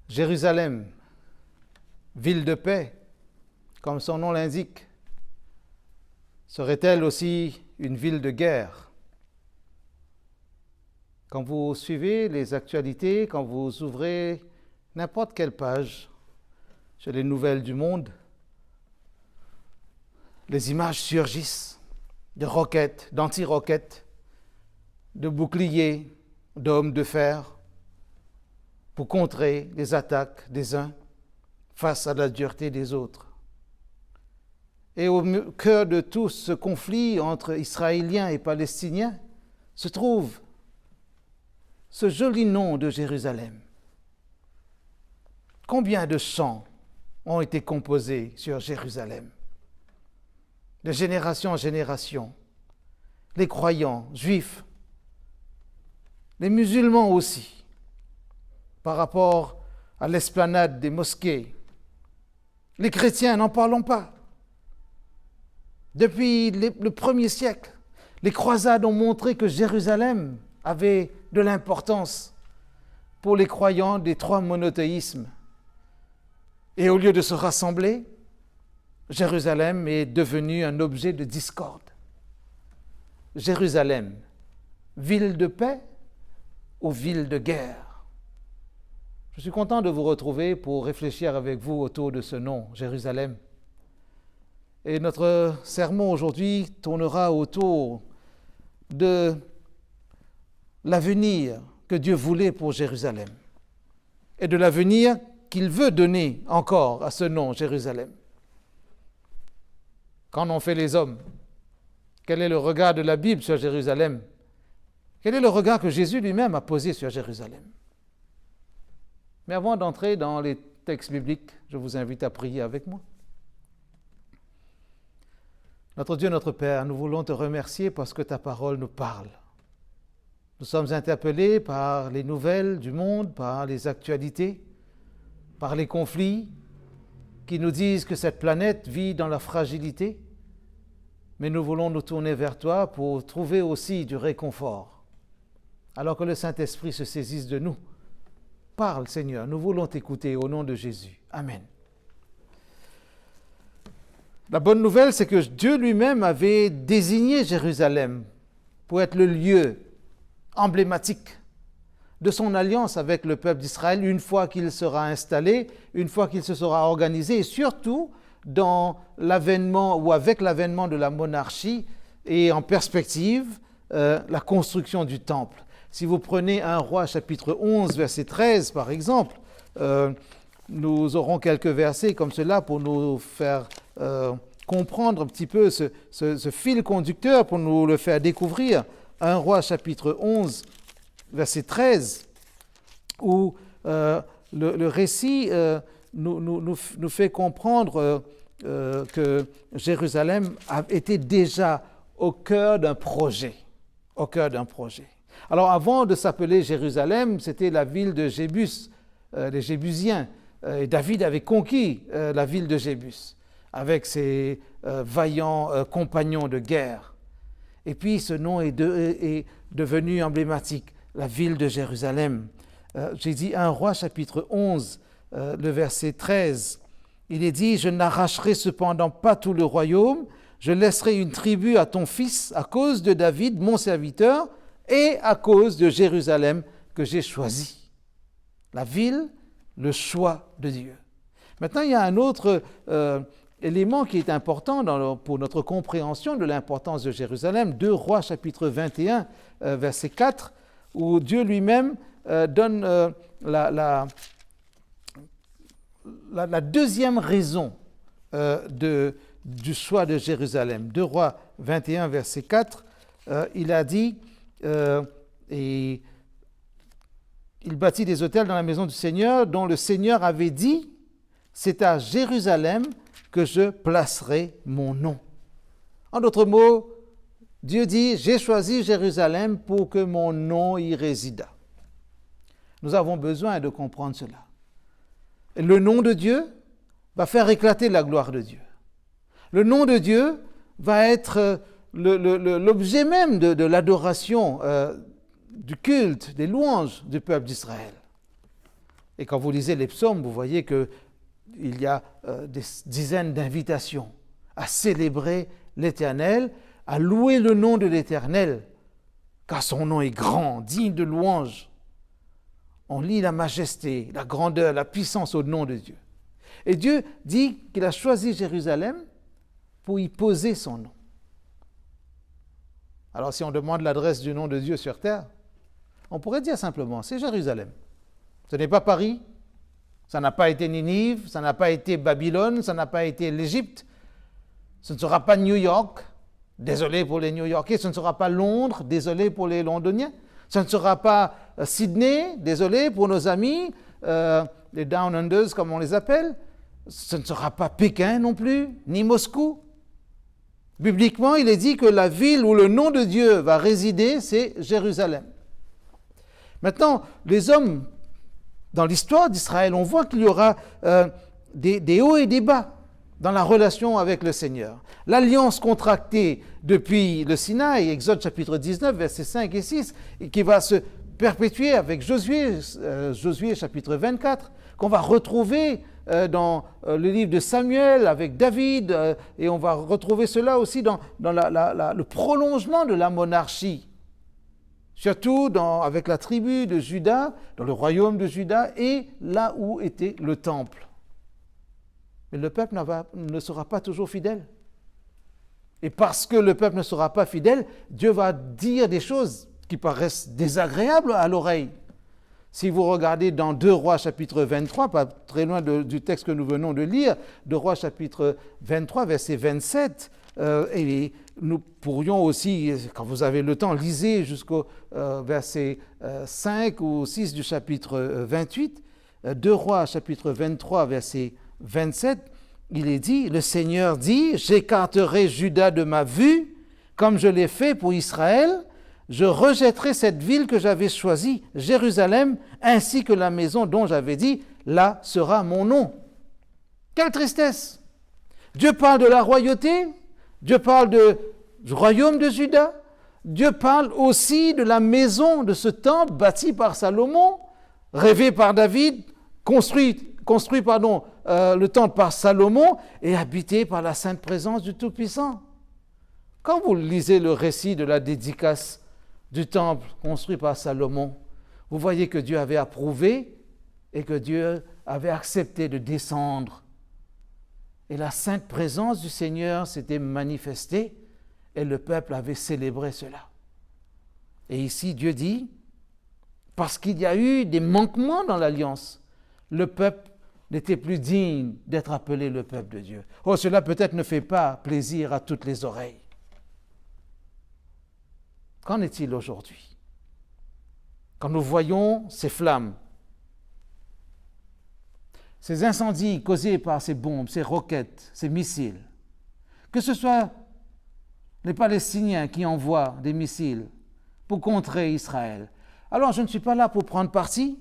Jérusalem, ville de paix, comme son nom l'indique, serait-elle aussi une ville de guerre? Quand vous suivez les actualités, quand vous ouvrez n'importe quelle page sur les nouvelles du monde, les images surgissent de roquettes, d'anti-roquettes, de boucliers, d'hommes de fer, pour contrer les attaques des uns face à la dureté des autres. Et au cœur de tout ce conflit entre Israéliens et Palestiniens se trouve ce joli nom de Jérusalem. Combien de chants ont été composés sur Jérusalem? De génération en génération, les croyants juifs, les musulmans aussi, par rapport à l'esplanade des mosquées. Les chrétiens, n'en parlons pas. Depuis le 1er siècle, les croisades ont montré que Jérusalem avait de l'importance pour les croyants des 3 monothéismes. Et au lieu de se rassembler, Jérusalem est devenue un objet de discorde. Jérusalem, ville de paix ou ville de guerre? Je suis content de vous retrouver pour réfléchir avec vous autour de ce nom, Jérusalem. Et notre sermon aujourd'hui tournera autour de l'avenir que Dieu voulait pour Jérusalem et de l'avenir qu'il veut donner encore à ce nom, Jérusalem. Qu'en ont fait les hommes? Quel est le regard de la Bible sur Jérusalem? Quel est le regard que Jésus lui-même a posé sur Jérusalem? Mais avant d'entrer dans les textes bibliques, je vous invite à prier avec moi. Notre Dieu, notre Père, nous voulons te remercier parce que ta parole nous parle. Nous sommes interpellés par les nouvelles du monde, par les actualités, par les conflits qui nous disent que cette planète vit dans la fragilité. Mais nous voulons nous tourner vers toi pour trouver aussi du réconfort. Alors que le Saint-Esprit se saisisse de nous. Parle, Seigneur, nous voulons t'écouter au nom de Jésus. Amen. La bonne nouvelle, c'est que Dieu lui-même avait désigné Jérusalem pour être le lieu emblématique de son alliance avec le peuple d'Israël une fois qu'il sera installé, une fois qu'il se sera organisé, et surtout dans l'avènement ou avec l'avènement de la monarchie et en perspective la construction du temple. Si vous prenez 1 Roi chapitre 11, verset 13 par exemple, nous aurons quelques versets comme cela pour nous faire comprendre un petit peu ce fil conducteur, pour nous le faire découvrir. 1 Roi chapitre 11, verset 13, où le récit nous fait comprendre que Jérusalem était déjà au cœur d'un projet. Au cœur d'un projet. Alors avant de s'appeler Jérusalem, c'était la ville de Jébus, les Jébusiens. Et David avait conquis la ville de Jébus avec ses vaillants compagnons de guerre. Et puis ce nom est devenu emblématique, la ville de Jérusalem. J'ai dit 1 Roi chapitre 11, le verset 13. Il est dit « Je n'arracherai cependant pas tout le royaume, je laisserai une tribu à ton fils à cause de David, mon serviteur, et à cause de Jérusalem que j'ai choisi. » La ville, le choix de Dieu. Maintenant, il y a un autre élément qui est important pour notre compréhension de l'importance de Jérusalem. 2 Rois chapitre 21, verset 4, où Dieu lui-même donne la deuxième raison du choix de Jérusalem. 2 Rois 21, verset 4, il a dit et il bâtit des autels dans la maison du Seigneur, dont le Seigneur avait dit « C'est à Jérusalem que je placerai mon nom. » En d'autres mots, Dieu dit « J'ai choisi Jérusalem pour que mon nom y résida. » Nous avons besoin de comprendre cela. Le nom de Dieu va faire éclater la gloire de Dieu. Le nom de Dieu va être l'objet même de l'adoration, du culte, des louanges du peuple d'Israël. Et quand vous lisez les psaumes, vous voyez qu'il y a des dizaines d'invitations à célébrer l'Éternel, à louer le nom de l'Éternel, car son nom est grand, digne de louange. On lit la majesté, la grandeur, la puissance au nom de Dieu. Et Dieu dit qu'il a choisi Jérusalem pour y poser son nom. Alors si on demande l'adresse du nom de Dieu sur terre, on pourrait dire simplement, c'est Jérusalem. Ce n'est pas Paris, ça n'a pas été Ninive, ça n'a pas été Babylone, ça n'a pas été l'Égypte, ce ne sera pas New York, désolé pour les New-Yorkais, ce ne sera pas Londres, désolé pour les Londoniens, ce ne sera pas Sydney, désolé pour nos amis, les Down Unders comme on les appelle, ce ne sera pas Pékin non plus, ni Moscou. Bibliquement, il est dit que la ville où le nom de Dieu va résider, c'est Jérusalem. Maintenant, les hommes, dans l'histoire d'Israël, on voit qu'il y aura des hauts et des bas dans la relation avec le Seigneur. L'alliance contractée depuis le Sinaï, Exode chapitre 19, versets 5 et 6, et qui va se perpétuer avec Josué, Josué chapitre 24, qu'on va retrouver dans le livre de Samuel avec David, et on va retrouver cela aussi dans le prolongement de la monarchie, surtout avec la tribu de Juda, dans le royaume de Juda, et là où était le temple. Mais le peuple ne sera pas toujours fidèle. Et parce que le peuple ne sera pas fidèle, Dieu va dire des choses qui paraissent désagréables à l'oreille. Si vous regardez dans 2 Rois chapitre 23, pas très loin du texte que nous venons de lire, 2 Rois chapitre 23, verset 27, et nous pourrions aussi, quand vous avez le temps, lisez jusqu'au verset 5 ou 6 du chapitre 28, 2 Rois chapitre 23, verset 27, il est dit, le Seigneur dit, j'écarterai Juda de ma vue, comme je l'ai fait pour Israël, je rejetterai cette ville que j'avais choisie, Jérusalem, ainsi que la maison dont j'avais dit, là sera mon nom. Quelle tristesse! Dieu parle de la royauté, Dieu parle du royaume de Juda, Dieu parle aussi de la maison, de ce temple bâti par Salomon, rêvé par David, construit le temple par Salomon et habité par la sainte présence du Tout-Puissant. Quand vous lisez le récit de la dédicace du temple construit par Salomon, vous voyez que Dieu avait approuvé et que Dieu avait accepté de descendre. Et la sainte présence du Seigneur s'était manifestée et le peuple avait célébré cela. Et ici, Dieu dit, parce qu'il y a eu des manquements dans l'alliance, le peuple n'était plus digne d'être appelé le peuple de Dieu. Oh, cela peut-être ne fait pas plaisir à toutes les oreilles. Qu'en est-il aujourd'hui? Quand nous voyons ces flammes, ces incendies causés par ces bombes, ces roquettes, ces missiles, que ce soit les Palestiniens qui envoient des missiles pour contrer Israël, alors je ne suis pas là pour prendre parti.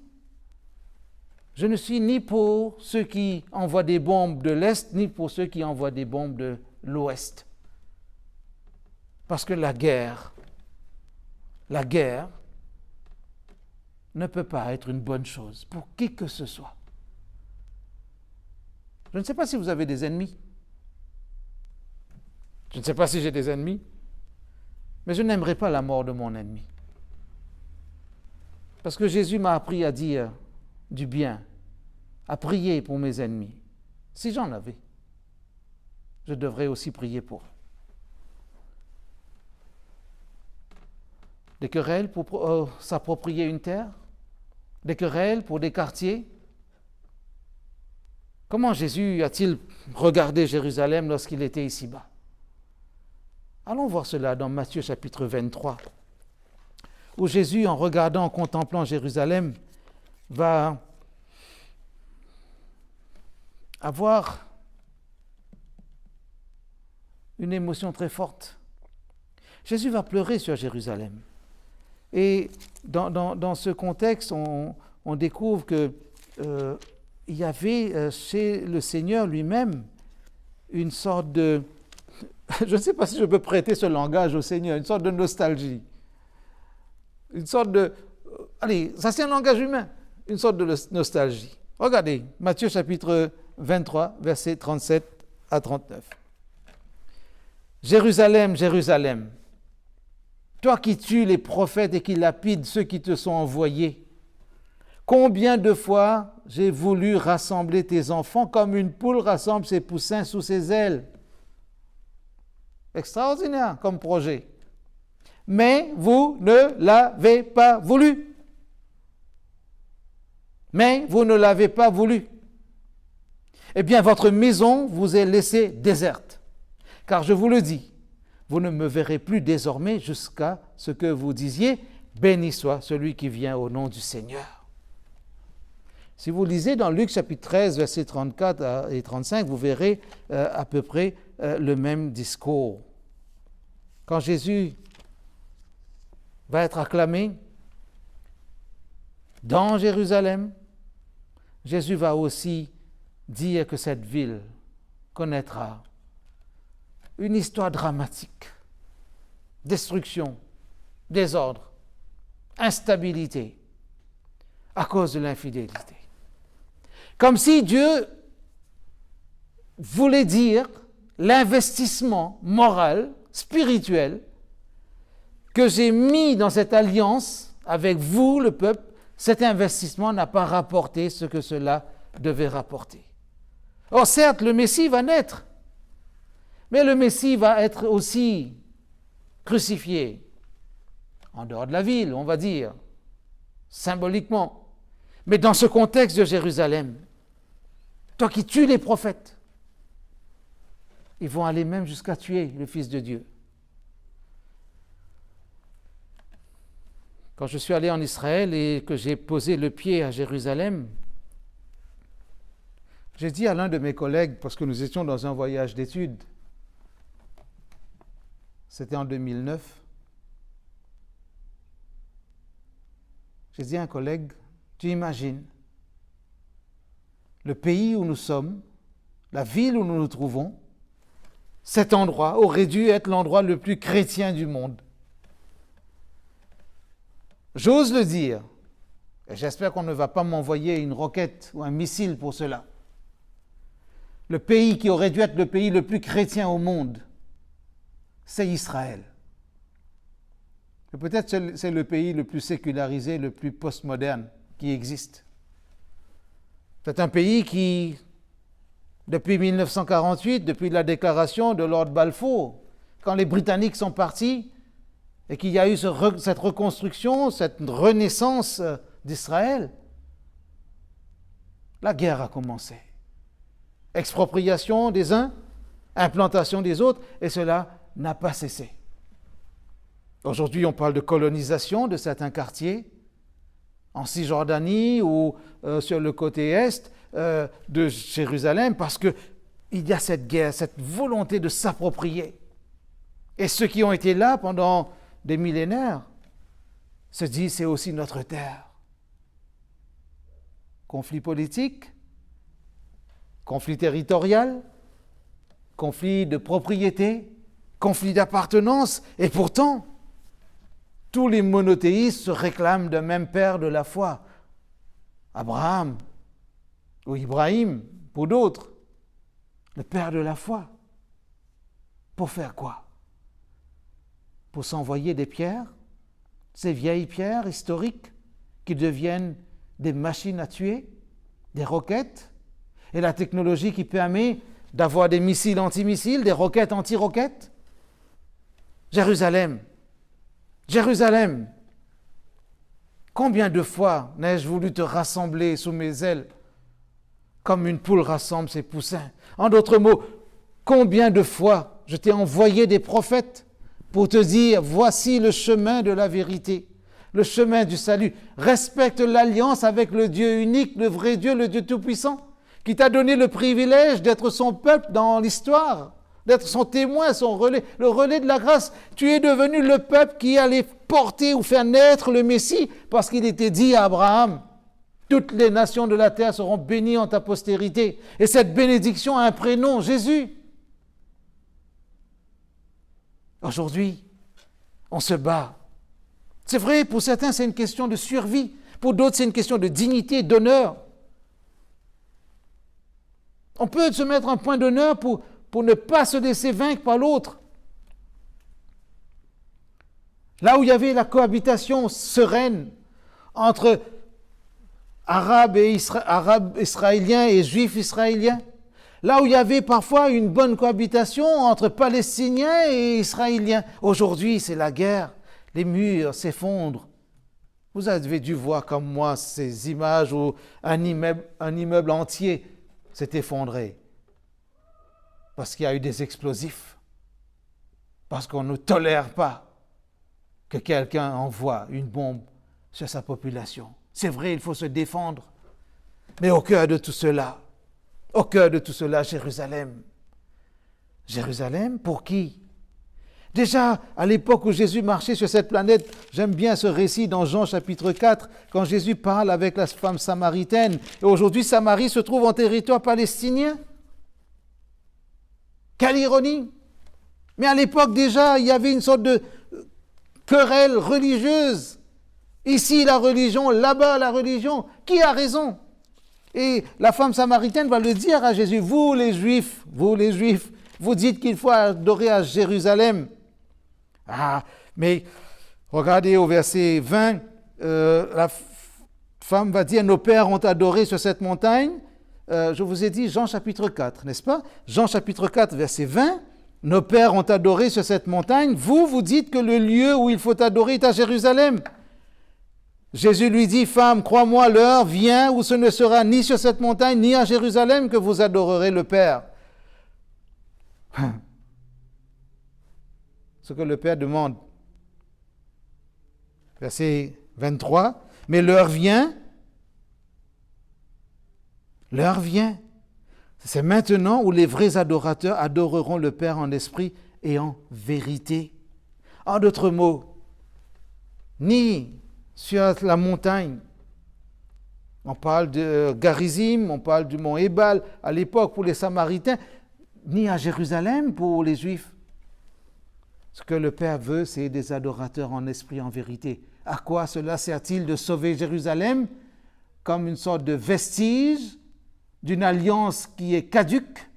Je ne suis ni pour ceux qui envoient des bombes de l'Est, ni pour ceux qui envoient des bombes de l'Ouest. Parce que la guerre ne peut pas être une bonne chose pour qui que ce soit. Je ne sais pas si vous avez des ennemis. Je ne sais pas si j'ai des ennemis. Mais je n'aimerais pas la mort de mon ennemi. Parce que Jésus m'a appris à dire du bien, à prier pour mes ennemis. Si j'en avais, je devrais aussi prier pour eux. Des querelles pour s'approprier une terre, des querelles pour des quartiers. Comment Jésus a-t-il regardé Jérusalem lorsqu'il était ici-bas? Allons voir cela dans Matthieu chapitre 23, où Jésus, en regardant, en contemplant Jérusalem, va avoir une émotion très forte. Jésus va pleurer sur Jérusalem. Et dans ce contexte, on découvre qu'il y avait chez le Seigneur lui-même une sorte de... Je ne sais pas si je peux prêter ce langage au Seigneur, une sorte de nostalgie. Une sorte de... Allez, ça c'est un langage humain. une sorte de nostalgie. Regardez, Matthieu chapitre 23, versets 37 à 39. Jérusalem, Jérusalem, toi qui tues les prophètes et qui lapides ceux qui te sont envoyés, combien de fois j'ai voulu rassembler tes enfants comme une poule rassemble ses poussins sous ses ailes. Extraordinaire comme projet. Mais vous ne l'avez pas voulu. Mais vous ne l'avez pas voulu. Eh bien, votre maison vous est laissée déserte. Car je vous le dis, vous ne me verrez plus désormais jusqu'à ce que vous disiez « Béni soit celui qui vient au nom du Seigneur ». Si vous lisez dans Luc chapitre 13, versets 34 et 35, vous verrez à peu près le même discours. Quand Jésus va être acclamé dans Jérusalem, Jésus va aussi dire que cette ville connaîtra une histoire dramatique, destruction, désordre, instabilité à cause de l'infidélité. Comme si Dieu voulait dire l'investissement moral, spirituel, que j'ai mis dans cette alliance avec vous, le peuple, cet investissement n'a pas rapporté ce que cela devait rapporter. Or, certes, le Messie va naître, mais le Messie va être aussi crucifié, en dehors de la ville, on va dire, symboliquement. Mais dans ce contexte de Jérusalem, toi qui tues les prophètes, ils vont aller même jusqu'à tuer le Fils de Dieu. Quand je suis allé en Israël et que j'ai posé le pied à Jérusalem, j'ai dit à l'un de mes collègues, parce que nous étions dans un voyage d'études, c'était en 2009, j'ai dit à un collègue, tu imagines, le pays où nous sommes, la ville où nous nous trouvons, cet endroit aurait dû être l'endroit le plus chrétien du monde. J'ose le dire, et j'espère qu'on ne va pas m'envoyer une roquette ou un missile pour cela. Le pays qui aurait dû être le pays le plus chrétien au monde, c'est Israël. Et peut-être c'est le pays le plus sécularisé, le plus postmoderne qui existe. C'est un pays qui, depuis 1948, depuis la déclaration de Lord Balfour, quand les Britanniques sont partis, et qu'il y a eu cette reconstruction, cette renaissance d'Israël, la guerre a commencé. Expropriation des uns, implantation des autres, et cela n'a pas cessé. Aujourd'hui, on parle de colonisation de certains quartiers, en Cisjordanie ou sur le côté est de Jérusalem, parce qu'il y a cette guerre, cette volonté de s'approprier. Et ceux qui ont été là pendant des millénaires se disent c'est aussi notre terre. Conflit politique, conflit territorial, conflit de propriété, conflit d'appartenance, et pourtant, tous les monothéistes se réclament d'un même père de la foi. Abraham ou Ibrahim, pour d'autres, le père de la foi. Pour faire quoi? Pour s'envoyer des pierres, ces vieilles pierres historiques qui deviennent des machines à tuer, des roquettes, et la technologie qui permet d'avoir des missiles anti-missiles, des roquettes anti-roquettes. Jérusalem, Jérusalem, combien de fois n'ai-je voulu te rassembler sous mes ailes comme une poule rassemble ses poussins? En d'autres mots, combien de fois je t'ai envoyé des prophètes pour te dire, voici le chemin de la vérité, le chemin du salut. Respecte l'alliance avec le Dieu unique, le vrai Dieu, le Dieu tout-puissant, qui t'a donné le privilège d'être son peuple dans l'histoire, d'être son témoin, son relais, le relais de la grâce. Tu es devenu le peuple qui allait porter ou faire naître le Messie, parce qu'il était dit à Abraham, toutes les nations de la terre seront bénies en ta postérité. Et cette bénédiction a un prénom, Jésus. Aujourd'hui, on se bat. C'est vrai, pour certains, c'est une question de survie. Pour d'autres, c'est une question de dignité, d'honneur. On peut se mettre un point d'honneur pour ne pas se laisser vaincre par l'autre. Là où il y avait la cohabitation sereine entre Arabes israéliens et Juifs israéliens, là où il y avait parfois une bonne cohabitation entre Palestiniens et Israéliens, aujourd'hui c'est la guerre, les murs s'effondrent. Vous avez dû voir comme moi ces images où un immeuble entier s'est effondré parce qu'il y a eu des explosifs, parce qu'on ne tolère pas que quelqu'un envoie une bombe sur sa population. C'est vrai, il faut se défendre, mais au cœur de tout cela, Jérusalem. Jérusalem, pour qui? Déjà, à l'époque où Jésus marchait sur cette planète, j'aime bien ce récit dans Jean chapitre 4, quand Jésus parle avec la femme samaritaine. Et aujourd'hui, Samarie se trouve en territoire palestinien. Quelle ironie! Mais à l'époque déjà, il y avait une sorte de querelle religieuse. Ici, la religion, là-bas, la religion. Qui a raison? Et la femme samaritaine va le dire à Jésus, vous les Juifs, vous dites qu'il faut adorer à Jérusalem. Ah, mais regardez au verset 20, la femme va dire, nos pères ont adoré sur cette montagne. Je vous ai dit Jean chapitre 4, n'est-ce pas? Jean chapitre 4, verset 20, nos pères ont adoré sur cette montagne. Vous dites que le lieu où il faut adorer est à Jérusalem. Jésus lui dit, femme, crois-moi, l'heure vient où ce ne sera ni sur cette montagne, ni à Jérusalem que vous adorerez le Père. Ce que le Père demande. Verset 23, mais l'heure vient. C'est maintenant où les vrais adorateurs adoreront le Père en esprit et en vérité. En d'autres mots, ni sur la montagne, on parle de Garizim, on parle du mont Ébal à l'époque pour les Samaritains, ni à Jérusalem pour les Juifs. Ce que le Père veut, c'est des adorateurs en esprit et en vérité. À quoi cela sert-il de sauver Jérusalem comme une sorte de vestige d'une alliance qui est caduque,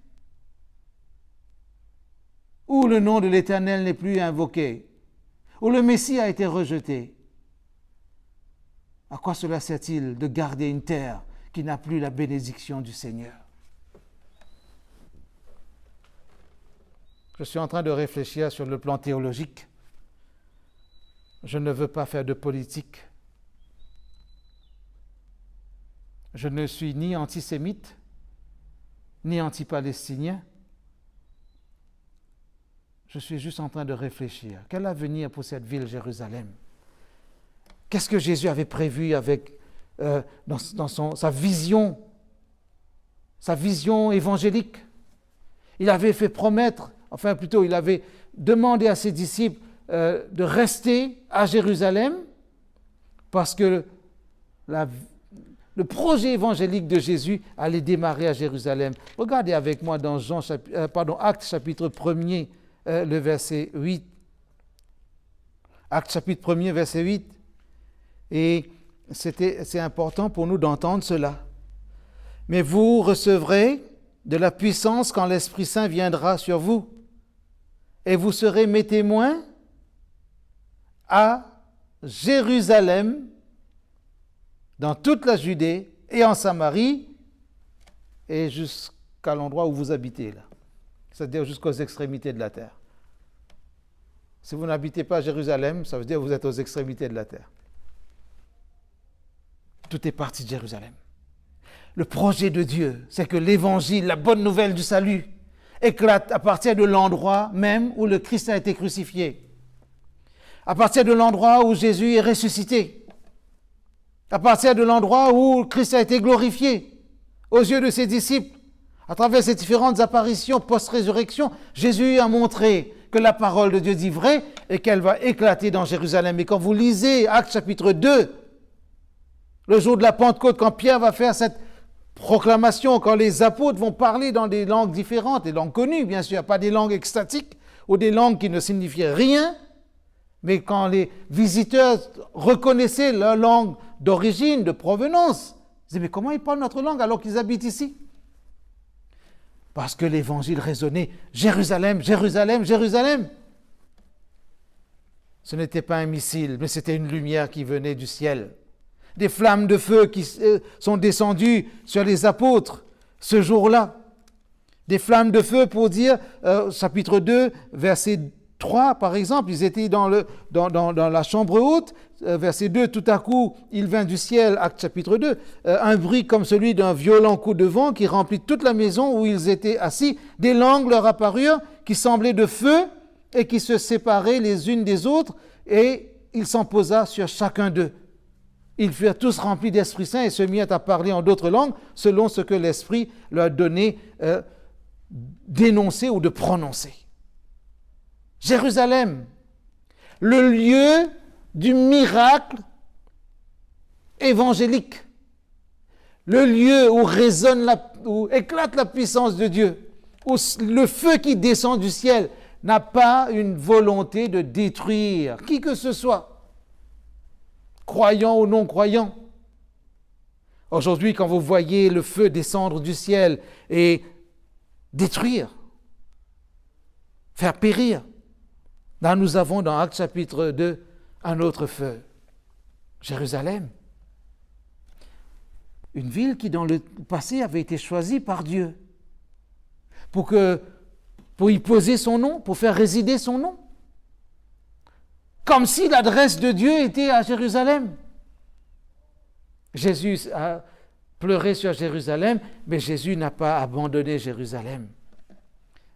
où le nom de l'Éternel n'est plus invoqué, où le Messie a été rejeté? À quoi cela sert-il de garder une terre qui n'a plus la bénédiction du Seigneur? Je suis en train de réfléchir sur le plan théologique. Je ne veux pas faire de politique. Je ne suis ni antisémite, ni anti-palestinien. Je suis juste en train de réfléchir. Quel avenir pour cette ville Jérusalem? Qu'est-ce que Jésus avait prévu avec, dans sa vision évangélique? Il avait fait promettre, il avait demandé à ses disciples de rester à Jérusalem parce que le projet évangélique de Jésus allait démarrer à Jérusalem. Regardez avec moi dans Actes chapitre 1er, le verset 8. Actes chapitre 1er, verset 8. Et c'est important pour nous d'entendre cela. Mais vous recevrez de la puissance quand l'Esprit Saint viendra sur vous. Et vous serez mes témoins à Jérusalem, dans toute la Judée et en Samarie, et jusqu'à l'endroit où vous habitez là. C'est-à-dire jusqu'aux extrémités de la terre. Si vous n'habitez pas à Jérusalem, ça veut dire que vous êtes aux extrémités de la terre. Tout est parti de Jérusalem. Le projet de Dieu, c'est que l'évangile, la bonne nouvelle du salut, éclate à partir de l'endroit même où le Christ a été crucifié, à partir de l'endroit où Jésus est ressuscité, à partir de l'endroit où Christ a été glorifié aux yeux de ses disciples. À travers ces différentes apparitions post-résurrection, Jésus a montré que la parole de Dieu dit vrai et qu'elle va éclater dans Jérusalem. Et quand vous lisez Actes chapitre 2, le jour de la Pentecôte, quand Pierre va faire cette proclamation, quand les apôtres vont parler dans des langues différentes, des langues connues bien sûr, pas des langues extatiques ou des langues qui ne signifiaient rien, Mais quand les visiteurs reconnaissaient leur langue d'origine, de provenance, ils disaient, mais comment ils parlent notre langue alors qu'ils habitent ici? Parce que l'évangile résonnait, Jérusalem, Jérusalem, Jérusalem. Ce n'était pas un missile, mais c'était une lumière qui venait du ciel. Des flammes de feu qui sont descendues sur les apôtres ce jour-là. Des flammes de feu pour dire, chapitre 2, verset 3 par exemple, ils étaient dans la chambre haute, verset 2, tout à coup, il vint du ciel, acte chapitre 2, un bruit comme celui d'un violent coup de vent qui remplit toute la maison où ils étaient assis. Des langues leur apparurent qui semblaient de feu et qui se séparaient les unes des autres, et il s'en posa sur chacun d'eux. Ils furent tous remplis d'Esprit Saint et se mirent à parler en d'autres langues selon ce que l'Esprit leur donnait d'énoncer ou de prononcer. Jérusalem, le lieu du miracle évangélique, le lieu où éclate la puissance de Dieu, où le feu qui descend du ciel n'a pas une volonté de détruire qui que ce soit, croyant ou non croyant. Aujourd'hui, quand vous voyez le feu descendre du ciel et détruire, faire périr, là nous avons dans Actes chapitre 2 un autre feu. Jérusalem, une ville qui dans le passé avait été choisie par Dieu pour y poser son nom, pour faire résider son nom. Comme si l'adresse de Dieu était à Jérusalem. Jésus a pleuré sur Jérusalem, mais Jésus n'a pas abandonné Jérusalem.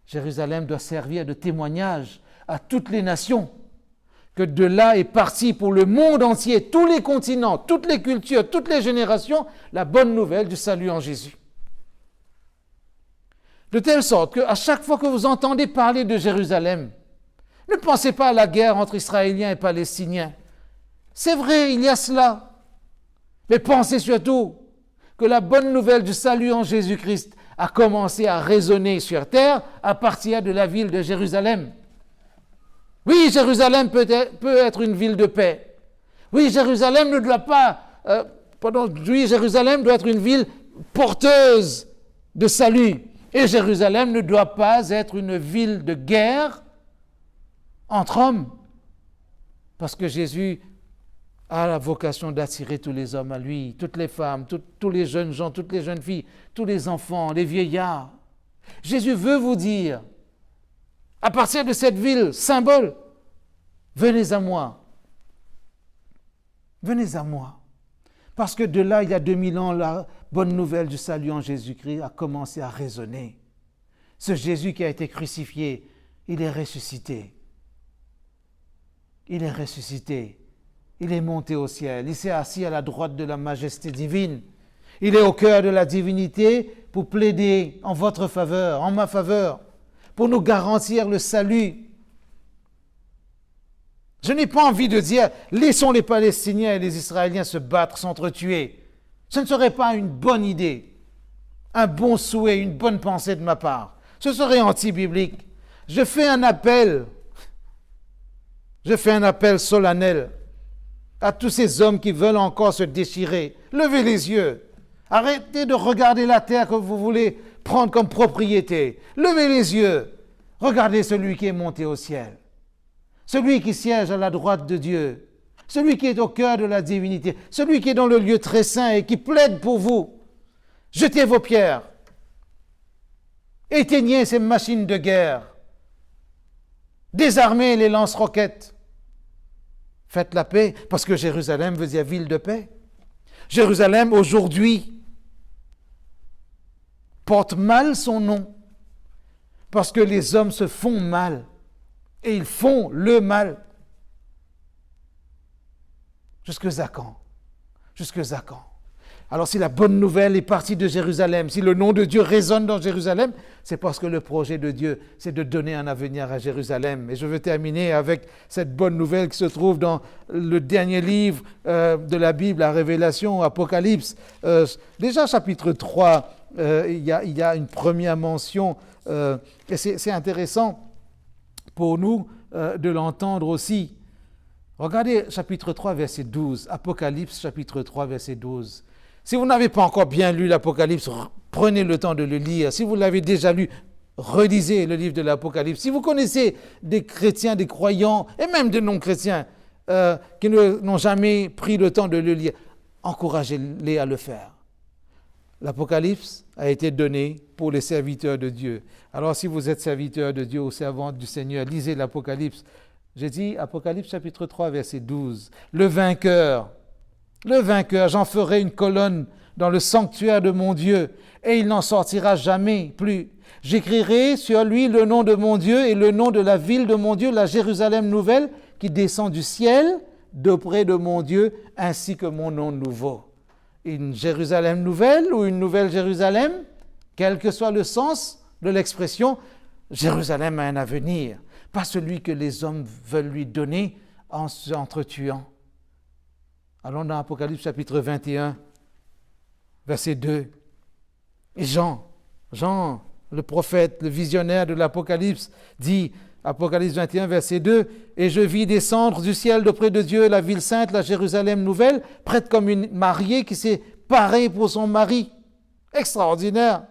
Jérusalem doit servir de témoignage à toutes les nations, que de là est parti pour le monde entier, tous les continents, toutes les cultures, toutes les générations, la bonne nouvelle du salut en Jésus. De telle sorte qu'à chaque fois que vous entendez parler de Jérusalem, ne pensez pas à la guerre entre Israéliens et Palestiniens. C'est vrai, il y a cela. Mais pensez surtout que la bonne nouvelle du salut en Jésus-Christ a commencé à résonner sur terre à partir de la ville de Jérusalem. Oui, Jérusalem peut être une ville de paix. Oui, Jérusalem ne doit pas... Jérusalem doit être une ville porteuse de salut. Et Jérusalem ne doit pas être une ville de guerre entre hommes. Parce que Jésus a la vocation d'attirer tous les hommes à lui, toutes les femmes, tous les jeunes gens, toutes les jeunes filles, tous les enfants, les vieillards. Jésus veut vous dire, à partir de cette ville, symbole, venez à moi. Venez à moi. Parce que de là, il y a 2000 ans, la bonne nouvelle du salut en Jésus-Christ a commencé à résonner. Ce Jésus qui a été crucifié, il est ressuscité. Il est ressuscité. Il est monté au ciel. Il s'est assis à la droite de la majesté divine. Il est au cœur de la divinité pour plaider en votre faveur, en ma faveur, pour nous garantir le salut. Je n'ai pas envie de dire, laissons les Palestiniens et les Israéliens se battre, s'entretuer. Ce ne serait pas une bonne idée, un bon souhait, une bonne pensée de ma part. Ce serait anti-biblique. Je fais un appel solennel à tous ces hommes qui veulent encore se déchirer. Levez les yeux. Arrêtez de regarder la terre que vous voulez prendre comme propriété. Levez les yeux. Regardez celui qui est monté au ciel. Celui qui siège à la droite de Dieu. Celui qui est au cœur de la divinité. Celui qui est dans le lieu très saint et qui plaide pour vous. Jetez vos pierres. Éteignez ces machines de guerre. Désarmez les lance-roquettes. Faites la paix, parce que Jérusalem veut dire ville de paix. Jérusalem, aujourd'hui, porte mal son nom, parce que les hommes se font mal, et ils font le mal. Jusque à quand? Jusque à quand? Alors si la bonne nouvelle est partie de Jérusalem, si le nom de Dieu résonne dans Jérusalem, c'est parce que le projet de Dieu, c'est de donner un avenir à Jérusalem. Et je veux terminer avec cette bonne nouvelle qui se trouve dans le dernier livre de la Bible, la Révélation, Apocalypse. Déjà chapitre 3, il y a une première mention, et c'est intéressant pour nous de l'entendre aussi. Regardez chapitre 3, verset 12. Apocalypse, chapitre 3, verset 12. Si vous n'avez pas encore bien lu l'Apocalypse, prenez le temps de le lire. Si vous l'avez déjà lu, relisez le livre de l'Apocalypse. Si vous connaissez des chrétiens, des croyants, et même des non-chrétiens qui n'ont jamais pris le temps de le lire, encouragez-les à le faire. L'Apocalypse a été donné pour les serviteurs de Dieu. Alors si vous êtes serviteur de Dieu ou servante du Seigneur, lisez l'Apocalypse. J'ai dit Apocalypse chapitre 3, verset 12. Le vainqueur, j'en ferai une colonne dans le sanctuaire de mon Dieu, et il n'en sortira jamais plus. J'écrirai sur lui le nom de mon Dieu et le nom de la ville de mon Dieu, la Jérusalem nouvelle, qui descend du ciel d'auprès de mon Dieu, ainsi que mon nom nouveau. Une Jérusalem nouvelle ou une nouvelle Jérusalem, quel que soit le sens de l'expression, Jérusalem a un avenir, pas celui que les hommes veulent lui donner en s'entretuant. Allons dans Apocalypse chapitre 21, verset 2. Et Jean, le prophète, le visionnaire de l'Apocalypse, dit, Apocalypse 21, verset 2, « Et je vis descendre du ciel d'auprès de Dieu la ville sainte, la Jérusalem nouvelle, prête comme une mariée qui s'est parée pour son mari. » Extraordinaire.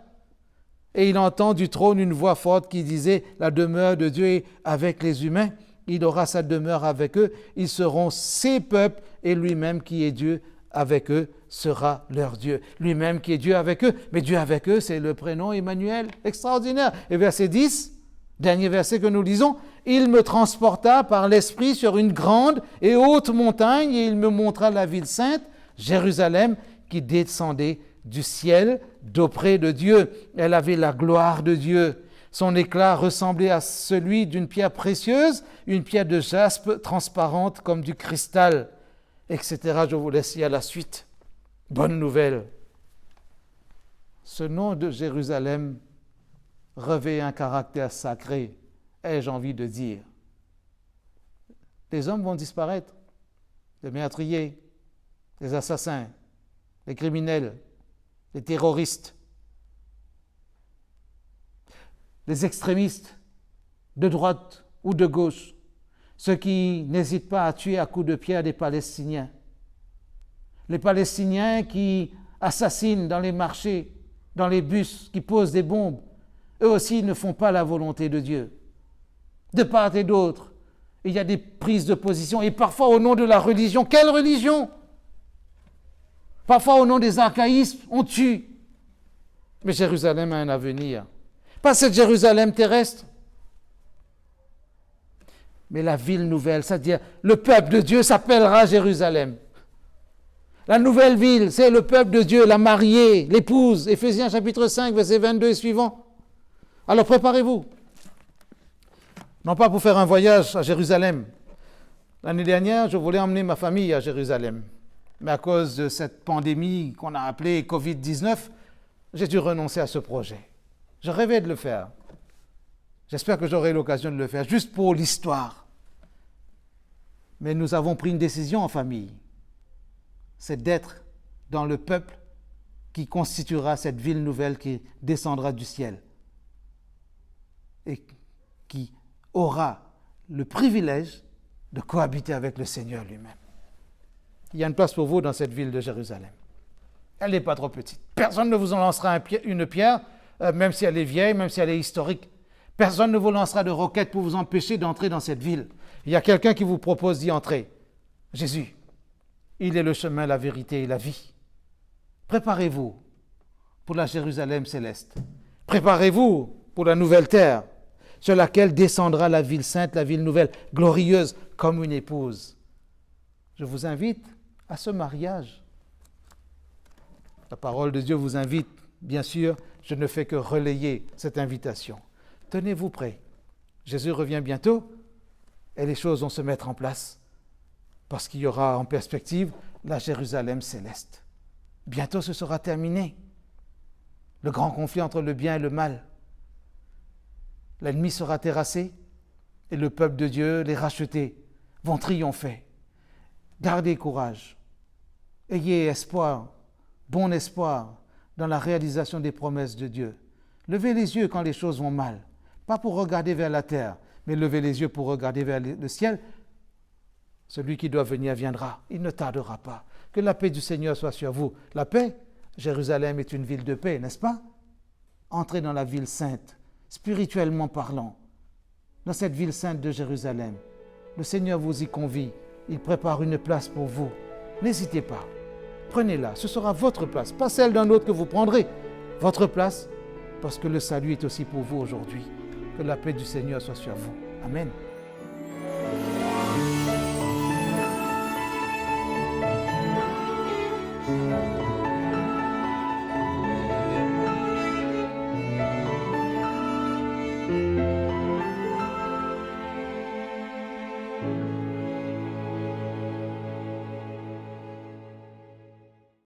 Et il entend du trône une voix forte qui disait, « La demeure de Dieu est avec les humains. Il aura sa demeure avec eux. Ils seront ses peuples et lui-même qui est Dieu avec eux sera leur Dieu. » Lui-même qui est Dieu avec eux. Mais Dieu avec eux, c'est le prénom Emmanuel. Extraordinaire. Et verset 10, dernier verset que nous lisons, « Il me transporta par l'Esprit sur une grande et haute montagne et il me montra la ville sainte, Jérusalem, qui descendait du ciel d'auprès de Dieu. Elle avait la gloire de Dieu. Son éclat ressemblait à celui d'une pierre précieuse, une pierre de jaspe transparente comme du cristal, etc. » Je vous laisse y à la suite. Bonne nouvelle. Ce nom de Jérusalem revêt un caractère sacré, ai-je envie de dire. Les hommes vont disparaître, les meurtriers, les assassins, les criminels, les terroristes, les extrémistes de droite ou de gauche, ceux qui n'hésitent pas à tuer à coups de pierre des Palestiniens, les Palestiniens qui assassinent dans les marchés, dans les bus, qui posent des bombes, eux aussi ne font pas la volonté de Dieu. De part et d'autre, il y a des prises de position, et parfois au nom de la religion. Quelle religion? Parfois au nom des archaïsmes, on tue. Mais Jérusalem a un avenir. Pas cette Jérusalem terrestre, mais la ville nouvelle, c'est-à-dire le peuple de Dieu s'appellera Jérusalem. La nouvelle ville, c'est le peuple de Dieu, la mariée, l'épouse. Éphésiens chapitre 5, verset 22 et suivant. Alors préparez-vous. Non pas pour faire un voyage à Jérusalem. L'année dernière, je voulais emmener ma famille à Jérusalem. Mais à cause de cette pandémie qu'on a appelée Covid-19, j'ai dû renoncer à ce projet. Je rêvais de le faire. J'espère que j'aurai l'occasion de le faire, juste pour l'histoire. Mais nous avons pris une décision en famille. C'est d'être dans le peuple qui constituera cette ville nouvelle qui descendra du ciel et qui aura le privilège de cohabiter avec le Seigneur lui-même. Il y a une place pour vous dans cette ville de Jérusalem. Elle n'est pas trop petite. Personne ne vous en lancera une pierre, même si elle est vieille, même si elle est historique. Personne ne vous lancera de roquettes pour vous empêcher d'entrer dans cette ville. Il y a quelqu'un qui vous propose d'y entrer. Jésus. Il est le chemin, la vérité et la vie. Préparez-vous pour la Jérusalem céleste. Préparez-vous pour la nouvelle terre, sur laquelle descendra la ville sainte, la ville nouvelle, glorieuse comme une épouse. Je vous invite à ce mariage. La parole de Dieu vous invite, bien sûr, je ne fais que relayer cette invitation. Tenez-vous prêts. Jésus revient bientôt et les choses vont se mettre en place parce qu'il y aura en perspective la Jérusalem céleste. Bientôt ce sera terminé. Le grand conflit entre le bien et le mal. L'ennemi sera terrassé et le peuple de Dieu, les rachetés, vont triompher. Gardez courage. Ayez espoir, bon espoir dans la réalisation des promesses de Dieu. Levez les yeux quand les choses vont mal. Pas pour regarder vers la terre, mais levez les yeux pour regarder vers le ciel. Celui qui doit venir viendra, il ne tardera pas. Que la paix du Seigneur soit sur vous. La paix, Jérusalem est une ville de paix, n'est-ce pas? Entrez dans la ville sainte, spirituellement parlant, dans cette ville sainte de Jérusalem. Le Seigneur vous y convie, il prépare une place pour vous. N'hésitez pas, prenez-la, ce sera votre place, pas celle d'un autre que vous prendrez. Votre place, parce que le salut est aussi pour vous aujourd'hui. Que la paix du Seigneur soit sur vous. Amen.